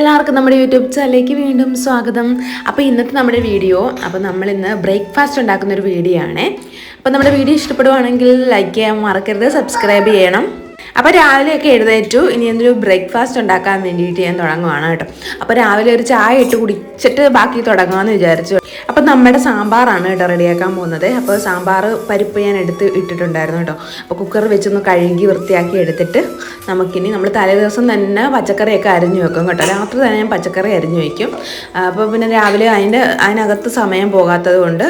എല്ലാവർക്കും നമ്മുടെ യൂട്യൂബ് ചാനലിലേക്ക് വീണ്ടും സ്വാഗതം. അപ്പോൾ ഇന്നത്തെ നമ്മുടെ വീഡിയോ നമ്മളിന്ന് ബ്രേക്ക്ഫാസ്റ്റ് ഉണ്ടാക്കുന്ന ഒരു വീഡിയോ ആണ്. അപ്പോൾ നമ്മുടെ വീഡിയോ ഇഷ്ടപ്പെടുവാണെങ്കിൽ ലൈക്ക് ചെയ്യാൻ മറക്കരുത്, സബ്സ്ക്രൈബ് ചെയ്യണം. അപ്പോൾ രാവിലെയൊക്കെ എഴുന്നേറ്റു, ഇനി എന്തൊരു ബ്രേക്ക്ഫാസ്റ്റ് ഉണ്ടാക്കാൻ വേണ്ടിയിട്ട് ഞാൻ തുടങ്ങുവാണ് കേട്ടോ. അപ്പോൾ രാവിലെ ഒരു ചായ ഇട്ട് കുടിച്ചിട്ട് ബാക്കി തുടങ്ങാമെന്ന് വിചാരിച്ചു. അപ്പോൾ നമ്മുടെ സാമ്പാറാണ് കേട്ടോ റെഡിയാക്കാൻ പോകുന്നത്. അപ്പോൾ സാമ്പാർ പരിപ്പ് ഞാൻ ഇട്ടിട്ടുണ്ടായിരുന്നു കേട്ടോ. അപ്പോൾ കുക്കർ വെച്ചൊന്ന് കഴുകി വൃത്തിയാക്കി എടുത്തിട്ട് നമുക്കിനി നമ്മൾ തലേ ദിവസം തന്നെ പച്ചക്കറിയൊക്കെ അരിഞ്ഞു വെക്കും കേട്ടോ. രാത്രി തന്നെ ഞാൻ പച്ചക്കറി അരിഞ്ഞു വയ്ക്കും. അപ്പോൾ പിന്നെ രാവിലെ അതിനകത്ത് സമയം പോകാത്തത് കൊണ്ട്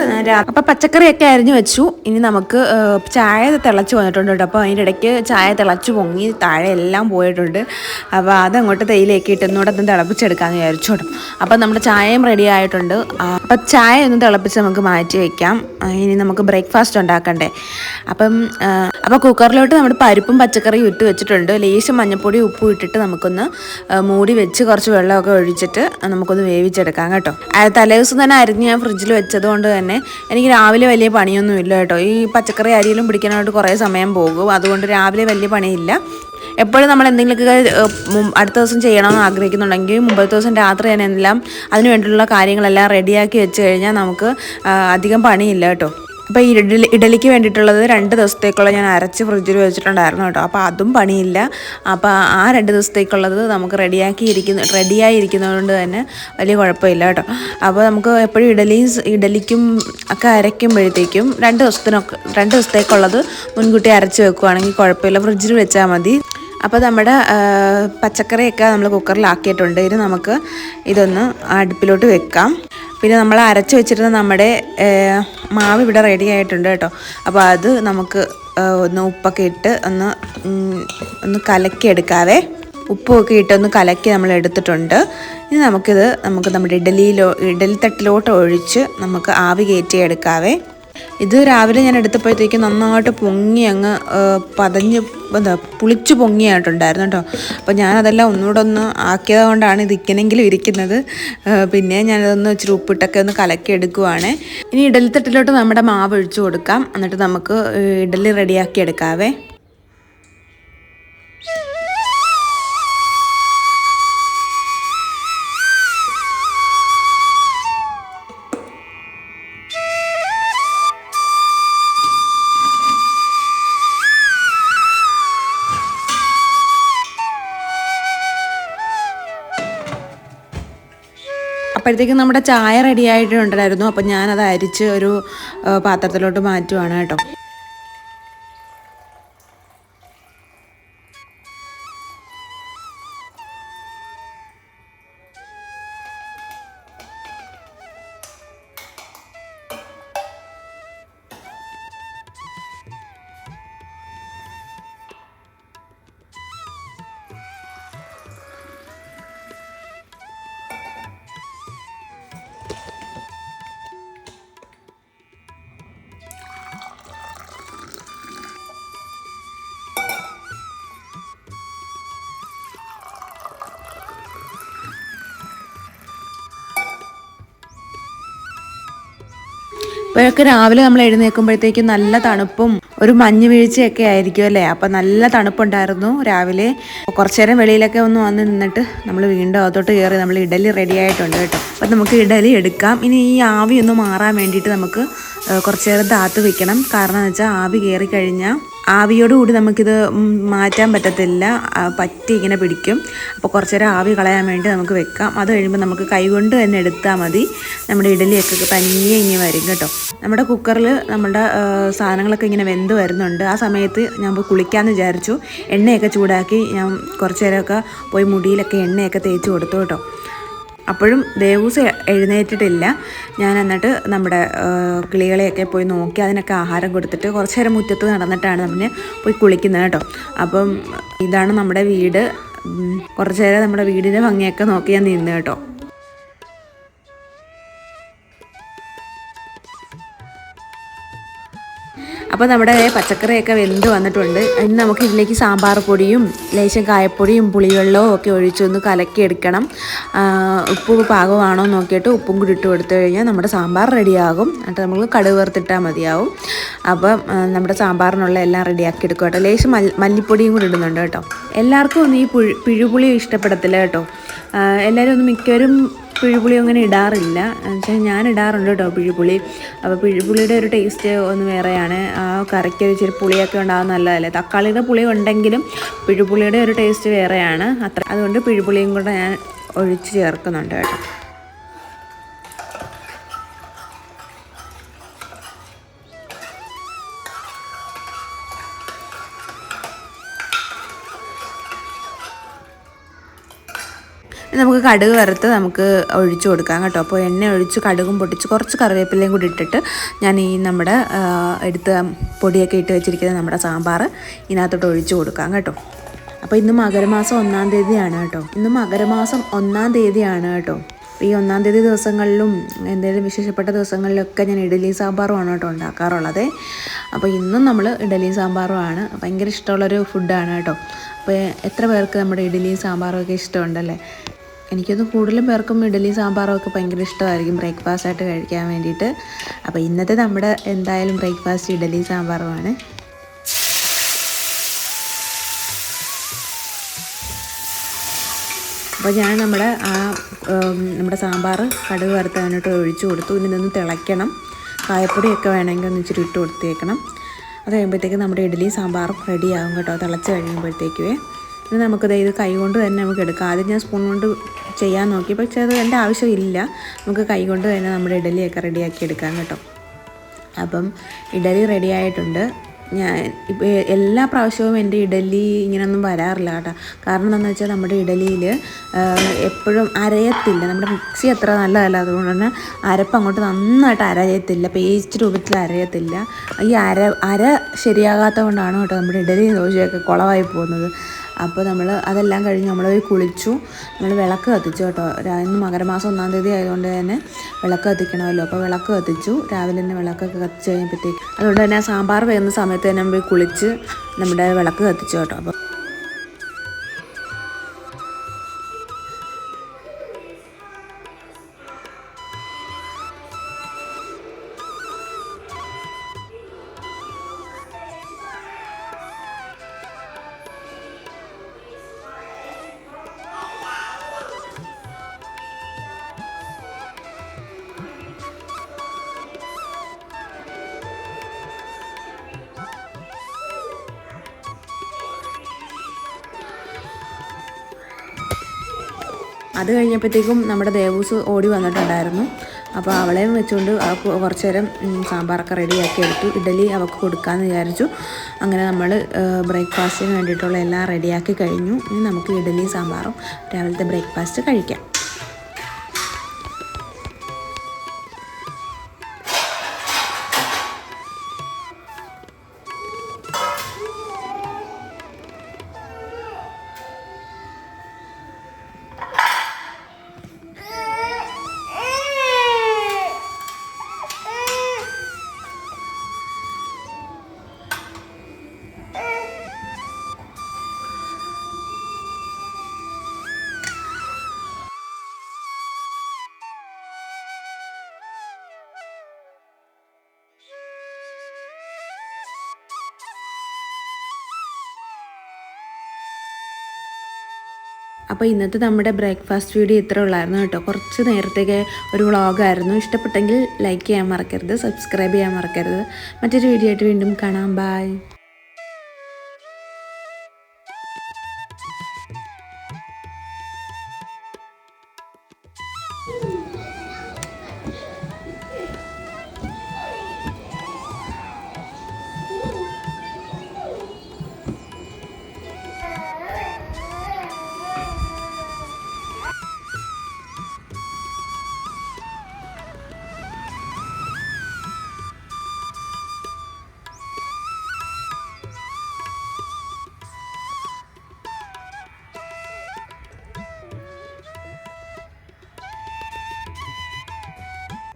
അപ്പോൾ പച്ചക്കറിയൊക്കെ അരിഞ്ഞു വെച്ചു. ഇനി നമുക്ക് ചായ തിളച്ച് വന്നിട്ടുണ്ട് കേട്ടോ. അപ്പോൾ അതിൻ്റെ ഇടയ്ക്ക് ചായ തിളച്ച് പൊങ്ങി താഴെ എല്ലാം പോയിട്ടുണ്ട്. അപ്പോൾ അതങ്ങോട്ട് തേയിലേക്ക് ഇട്ട് ഒന്നുകൂടെ ഒന്ന് തിളപ്പിച്ചെടുക്കാമെന്ന് വിചാരിച്ചു കേട്ടോ. അപ്പോൾ നമ്മുടെ ചായയും റെഡി ആയിട്ടുണ്ട്. അപ്പം ചായ ഒന്ന് തിളപ്പിച്ച് നമുക്ക് മാറ്റി വയ്ക്കാം. ഇനി നമുക്ക് ബ്രേക്ക്ഫാസ്റ്റ് ഉണ്ടാക്കണ്ടേ. അപ്പോൾ കുക്കറിലോട്ട് നമ്മുടെ പരിപ്പും പച്ചക്കറിയും ഇട്ട് വെച്ചിട്ടുണ്ട്. ലേശം മഞ്ഞൾപ്പൊടി ഉപ്പും ഇട്ടിട്ട് നമുക്കൊന്ന് മൂടി വെച്ച് കുറച്ച് വെള്ളമൊക്കെ ഒഴിച്ചിട്ട് നമുക്കൊന്ന് വേവിച്ചെടുക്കാം കേട്ടോ. തലേ ദിവസം തന്നെ അരിഞ്ഞ് ഞാൻ ഫ്രിഡ്ജിൽ വെച്ചത് കൊണ്ട് തന്നെ എനിക്ക് രാവിലെ വലിയ പണിയൊന്നും ഇല്ല കേട്ടോ. ഈ പച്ചക്കറി അരിയിലും പിടിക്കാനായിട്ട് കുറേ സമയം പോകും. അതുകൊണ്ട് രാവിലെ വലിയ പണിയില്ല. എപ്പോഴും നമ്മൾ എന്തെങ്കിലുമൊക്കെ അടുത്ത ദിവസം ചെയ്യണമെന്ന് ആഗ്രഹിക്കുന്നുണ്ടെങ്കിൽ മുമ്പത്തെ ദിവസം രാത്രി തന്നെ എല്ലാം അതിന് വേണ്ടിയിട്ടുള്ള കാര്യങ്ങളെല്ലാം റെഡിയാക്കി വെച്ച് കഴിഞ്ഞാൽ നമുക്ക് അധികം പണിയില്ല കേട്ടോ. അപ്പോൾ ഈ ഇഡലിക്ക് വേണ്ടിയിട്ടുള്ളത് 2 ദിവസത്തേക്കുള്ള ഞാൻ അരച്ച് ഫ്രിഡ്ജിൽ വെച്ചിട്ടുണ്ടായിരുന്നു കേട്ടോ. അപ്പോൾ അതും പണിയില്ല. അപ്പോൾ ആ 2 ദിവസത്തേക്കുള്ളത് നമുക്ക് റെഡിയായി ഇരിക്കുന്നതുകൊണ്ട് തന്നെ വലിയ കുഴപ്പമില്ല കേട്ടോ. അപ്പോൾ നമുക്ക് എപ്പോഴും ഇഡലിക്കും ഒക്കെ അരയ്ക്കുമ്പോഴത്തേക്കും 2 ദിവസത്തേക്കുള്ളത് മുൻകൂട്ടി അരച്ച് വെക്കുകയാണെങ്കിൽ കുഴപ്പമില്ല, ഫ്രിഡ്ജിൽ വെച്ചാൽ മതി. അപ്പോൾ നമ്മുടെ പച്ചക്കറിയൊക്കെ നമ്മൾ കുക്കറിലാക്കിയിട്ടുണ്ട്. ഇനി നമുക്ക് ഇതൊന്ന് അടുപ്പിലോട്ട് വെക്കാം. പിന്നെ നമ്മൾ അരച്ച് വെച്ചിരുന്ന നമ്മുടെ മാവ് ഇവിടെ റെഡി ആയിട്ടുണ്ട് കേട്ടോ. അപ്പോൾ അത് നമുക്ക് ഒന്ന് ഉപ്പൊക്കെ ഇട്ട് ഒന്ന് കലക്കിയെടുക്കാവേ. ഉപ്പൊക്കെ ഇട്ടൊന്ന് കലക്കി നമ്മൾ എടുത്തിട്ടുണ്ട്. ഇനി നമുക്ക് നമ്മുടെ ഇഡലി തട്ടിലോട്ട് ഒഴിച്ച് നമുക്ക് ആവി കയറ്റി എടുക്കാവേ. ഇത് രാവിലെ ഞാൻ എടുത്തപ്പോഴത്തേക്ക് നന്നായിട്ട് പൊങ്ങി അങ്ങ് പുളിച്ച് പൊങ്ങിയായിട്ടുണ്ടായിരുന്നു കേട്ടോ. അപ്പോൾ ഞാനതെല്ലാം ഒന്നുകൂടെ ഒന്ന് ആക്കിയത് കൊണ്ടാണ് ഇത് ഇങ്ങനെങ്കിലും ഇരിക്കുന്നത്. പിന്നെ ഞാനതൊന്ന് ഇച്ചിരി ഉപ്പിട്ടൊക്കെ ഒന്ന് കലക്കി എടുക്കുവാണ്. ഇനി ഇഡലി തട്ടിലോട്ട് നമ്മുടെ മാവ് ഒഴിച്ചു കൊടുക്കാം. എന്നിട്ട് നമുക്ക് ഇഡലി റെഡിയാക്കി എടുക്കാവേ. അപ്പോഴത്തേക്കും നമ്മുടെ ചായ റെഡി ആയിട്ടുണ്ടായിരുന്നു. അപ്പം ഞാനത് അരിച്ച് ഒരു പാത്രത്തിലോട്ട് മാറ്റുവാണ് കേട്ടോ. ഇപ്പോഴൊക്കെ രാവിലെ നമ്മൾ എഴുന്നേൽക്കുമ്പോഴത്തേക്കും നല്ല തണുപ്പും ഒരു മഞ്ഞ് വീഴ്ചയൊക്കെ ആയിരിക്കും അല്ലേ. അപ്പം നല്ല തണുപ്പുണ്ടായിരുന്നു രാവിലെ. കുറച്ച് നേരം വെളിയിലൊക്കെ ഒന്ന് വന്ന് നിന്നിട്ട് നമ്മൾ വീണ്ടും അകത്തോട്ട് കയറി നമ്മൾ ഇഡലി റെഡി ആയിട്ടുണ്ട് കേട്ടോ. അപ്പം നമുക്ക് ഇഡലി എടുക്കാം. ഇനി ഈ ആവി ഒന്ന് മാറാൻ വേണ്ടിയിട്ട് നമുക്ക് കുറച്ച് നേരം താത്ത് വെക്കണം. കാരണം എന്ന് വെച്ചാൽ ആവി കയറി കഴിഞ്ഞാൽ ആവിയോടുകൂടി നമുക്കിത് മാറ്റാൻ പറ്റത്തില്ല, പറ്റി ഇങ്ങനെ പിടിക്കും. അപ്പോൾ കുറച്ച് നേരം ആവി കളയാൻ വേണ്ടി നമുക്ക് വെക്കാം. അത് കഴിയുമ്പോൾ നമുക്ക് കൈകൊണ്ട് തന്നെ എടുത്താൽ മതി. നമ്മുടെ ഇഡലിയൊക്കെ തനിയെ ഇങ്ങനെ വരും കേട്ടോ. നമ്മുടെ കുക്കറിൽ നമ്മുടെ സാധനങ്ങളൊക്കെ ഇങ്ങനെ വെന്ത് വരുന്നുണ്ട്. ആ സമയത്ത് ഞാൻ പോയി കുളിക്കാമെന്ന് വിചാരിച്ചു. എണ്ണയൊക്കെ ചൂടാക്കി ഞാൻ കുറച്ച് നേരമൊക്കെ പോയി മുടിയിലൊക്കെ എണ്ണയൊക്കെ തേച്ച് കൊടുത്തു കേട്ടോ. അപ്പോഴും ദേവൂസ് എഴുന്നേറ്റിട്ടില്ല. ഞാൻ എന്നിട്ട് നമ്മുടെ കിളികളെയൊക്കെ പോയി നോക്കി അതിനൊക്കെ ആഹാരം കൊടുത്തിട്ട് കുറച്ച് നേരം മുറ്റത്ത് നടന്നിട്ടാണ് നമ്മൾ പോയി കുളിക്കുന്നത് കേട്ടോ. അപ്പം ഇതാണ് നമ്മുടെ വീട്. കുറച്ച് നേരം നമ്മുടെ വീടിൻ്റെ ഭംഗിയൊക്കെ നോക്കി ഞാൻ നിന്ന് കേട്ടോ. അപ്പോൾ നമ്മുടെ പച്ചക്കറിയൊക്കെ വെന്ത് വന്നിട്ടുണ്ട്. ഇനി നമുക്ക് ഇതിലേക്ക് സാമ്പാർ പൊടിയും ലേശം കായപ്പൊടിയും പുളിവെള്ളവും ഒക്കെ ഒഴിച്ചൊന്ന് കലക്കിയെടുക്കണം. ഉപ്പ് പാകമാണോ നോക്കിയിട്ട് ഉപ്പും കൂടി ഇട്ട് കൊടുത്തു കഴിഞ്ഞാൽ നമ്മുടെ സാമ്പാർ റെഡിയാകും. എന്നിട്ട് നമുക്ക് കടുക് വറുത്തിട്ടാൽ മതിയാവും. അപ്പം നമ്മുടെ സാമ്പാറിനുള്ള എല്ലാം റെഡിയാക്കി എടുക്കും കേട്ടോ. ലേശം മല്ലിപ്പൊടിയും കൂടി ഇടുന്നുണ്ട് കേട്ടോ. എല്ലാവർക്കും ഒന്നും ഈ പിഴുപുളി ഇഷ്ടപ്പെടത്തില്ല കേട്ടോ. എല്ലാവരും ഒന്നും മിക്കവരും പിഴുപുളി അങ്ങനെ ഇടാറില്ല. എന്നുവെച്ചാൽ ഞാൻ ഇടാറുണ്ട് കേട്ടോ പിഴുപുളി. അപ്പോൾ പിഴുപുളിയുടെ ഒരു ടേസ്റ്റ് ഒന്ന് വേറെയാണ്. ആ കറിക്ക് ഇച്ചിരി പുളിയൊക്കെ ഉണ്ടാകുന്ന നല്ലതല്ലേ. തക്കാളിയുടെ പുളി ഉണ്ടെങ്കിലും പിഴുപുളിയുടെ ഒരു ടേസ്റ്റ് വേറെയാണ്. അതുകൊണ്ട് പിഴുപുളിയും കൂടെ ഞാൻ ഒഴിച്ച് ചേർക്കുന്നുണ്ട് കേട്ടോ. നമുക്ക് കടുക് വറുത്ത് നമുക്ക് ഒഴിച്ചു കൊടുക്കാം കേട്ടോ. അപ്പോൾ എണ്ണ ഒഴിച്ച് കടുകും പൊട്ടിച്ച് കുറച്ച് കറിവേപ്പിലയും കൂടി ഇട്ടിട്ട് ഞാൻ ഈ നമ്മുടെ എടുത്ത് പൊടിയൊക്കെ ഇട്ട് വെച്ചിരിക്കുന്ന നമ്മുടെ സാമ്പാർ ഇതിനകത്തോട്ട് ഒഴിച്ചു കൊടുക്കാം കേട്ടോ. അപ്പോൾ ഇന്ന് മകരമാസം 1-ാം തീയതിയാണ് കേട്ടോ. ഇന്ന് മകരമാസം 1-ാം തീയതിയാണ് കേട്ടോ. ഈ 1-ാം തീയതി ദിവസങ്ങളിലും എന്തെങ്കിലും വിശേഷപ്പെട്ട ദിവസങ്ങളിലൊക്കെ ഞാൻ ഇഡ്ഡലി സാമ്പാറുമാണ് കേട്ടോ ഉണ്ടാക്കാറുള്ളത്. അപ്പോൾ ഇന്നും നമ്മൾ ഇഡ്ഡലി സാമ്പാറുമാണ്. ഭയങ്കര ഇഷ്ടമുള്ളൊരു ഫുഡാണ് കേട്ടോ. അപ്പോൾ എത്ര പേർക്ക് നമ്മുടെ ഇഡ്ഡലിയും സാമ്പാറും ഒക്കെ ഇഷ്ടമുണ്ടല്ലേ? എനിക്കൊന്ന് കൂടുതലും പേർക്കും ഇഡ്ഡലി സാമ്പാറും ഒക്കെ ഭയങ്കര ഇഷ്ടമായിരിക്കും ബ്രേക്ക്ഫാസ്റ്റായിട്ട് കഴിക്കാൻ വേണ്ടിയിട്ട്. അപ്പോൾ ഇന്നത്തെ നമ്മുടെ എന്തായാലും ബ്രേക്ക്ഫാസ്റ്റ് ഇഡ്ഡലി സാമ്പാറുമാണ്. അപ്പോൾ ഞാൻ നമ്മുടെ സാമ്പാർ കടുക് വറുത്ത് അതിനോട്ട് ഒഴിച്ചു കൊടുത്തു. ഇനി ഇതൊന്ന് തിളയ്ക്കണം. കായപ്പൊടിയൊക്കെ വേണമെങ്കിൽ ഒന്ന് ഇച്ചിരി ഇട്ട് കൊടുത്തേക്കണം. അത് കഴിയുമ്പോഴത്തേക്ക് നമ്മുടെ ഇഡ്ഡലി സാമ്പാറും റെഡിയാകും കേട്ടോ. തിളച്ച് കഴിയുമ്പോഴത്തേക്കുവേ ഇത് നമുക്കത് ഇത് കൈ കൊണ്ട് തന്നെ നമുക്ക് എടുക്കാം. ആദ്യം ഞാൻ സ്പൂൺ കൊണ്ട് ചെയ്യാൻ നോക്കി, പക്ഷേ അത് എൻ്റെ ആവശ്യമില്ല. നമുക്ക് കൈ കൊണ്ട് തന്നെ നമ്മുടെ ഇഡ്ഡലിയൊക്കെ റെഡിയാക്കി എടുക്കാം കേട്ടോ. അപ്പം ഇഡ്ഡലി റെഡി ആയിട്ടുണ്ട്. ഞാൻ ഇപ്പോൾ എല്ലാ പ്രാവശ്യവും എൻ്റെ ഇഡ്ഡലി ഇങ്ങനെയൊന്നും വരാറില്ല കേട്ടോ. കാരണം എന്താണെന്ന് വെച്ചാൽ നമ്മുടെ ഇഡ്ഡലിയിൽ എപ്പോഴും അരയത്തില്ല. നമ്മുടെ മിക്സി അത്ര നല്ലതല്ല. അതുകൊണ്ട് തന്നെ അരപ്പ് അങ്ങോട്ട് നന്നായിട്ട് അരയത്തില്ല, പേസ്റ്റ് രൂപത്തിൽ അരയത്തില്ല. ഈ അര ശരിയാകാത്തത് കൊണ്ടാണ് കേട്ടോ നമ്മുടെ ഇഡ്ഡലി ദോശയൊക്കെ കുളമായി പോകുന്നത്. അപ്പോൾ നമ്മൾ അതെല്ലാം കഴിഞ്ഞ് നമ്മൾ കുളിച്ചു, നമ്മൾ വിളക്ക് കത്തിച്ചു കേട്ടോ. ഇന്ന് മകരമാസം 1-ാം തീയതി ആയതുകൊണ്ട് തന്നെ വിളക്ക് കത്തിക്കണമല്ലോ. അപ്പോൾ വിളക്ക് കത്തിച്ചു. രാവിലെ തന്നെ വിളക്കൊക്കെ കത്തിച്ച് കഴിഞ്ഞപ്പോഴത്തേക്ക് അതുകൊണ്ട് തന്നെ സാമ്പാർ വേകുന്ന സമയത്ത് തന്നെ പോയി കുളിച്ച് നമ്മുടെ വിളക്ക് കത്തിച്ചു കേട്ടോ. അപ്പോൾ അത് കഴിഞ്ഞപ്പോഴത്തേക്കും നമ്മുടെ ദേവൂസ് ഓടി വന്നിട്ടുണ്ടായിരുന്നു. അപ്പോൾ അവളെയും വെച്ചുകൊണ്ട് കുറച്ച് നേരം സാമ്പാറൊക്കെ റെഡിയാക്കി എടുത്തു. ഇഡ്ഡലി അവൾക്ക് കൊടുക്കാമെന്ന് വിചാരിച്ചു. അങ്ങനെ നമ്മൾ ബ്രേക്ക്ഫാസ്റ്റിന് വേണ്ടിയിട്ടുള്ള എല്ലാം റെഡിയാക്കി കഴിഞ്ഞു. ഇനി നമുക്ക് ഇഡ്ഡലി സാമ്പാറും രാവിലത്തെ ബ്രേക്ക്ഫാസ്റ്റ് കഴിക്കാം. അപ്പോൾ ഇന്നത്തെ നമ്മുടെ ബ്രേക്ക്ഫാസ്റ്റ് വീഡിയോ ഇത്ര ഉള്ളായിരുന്നു കേട്ടോ. കുറച്ച് നേരത്തേക്ക് ഒരു വ്ളോഗായിരുന്നു. ഇഷ്ടപ്പെട്ടെങ്കിൽ ലൈക്ക് ചെയ്യാൻ മറക്കരുത്, സബ്സ്ക്രൈബ് ചെയ്യാൻ മറക്കരുത്. മറ്റൊരു വീഡിയോ ആയിട്ട് വീണ്ടും കാണാം. ബൈ.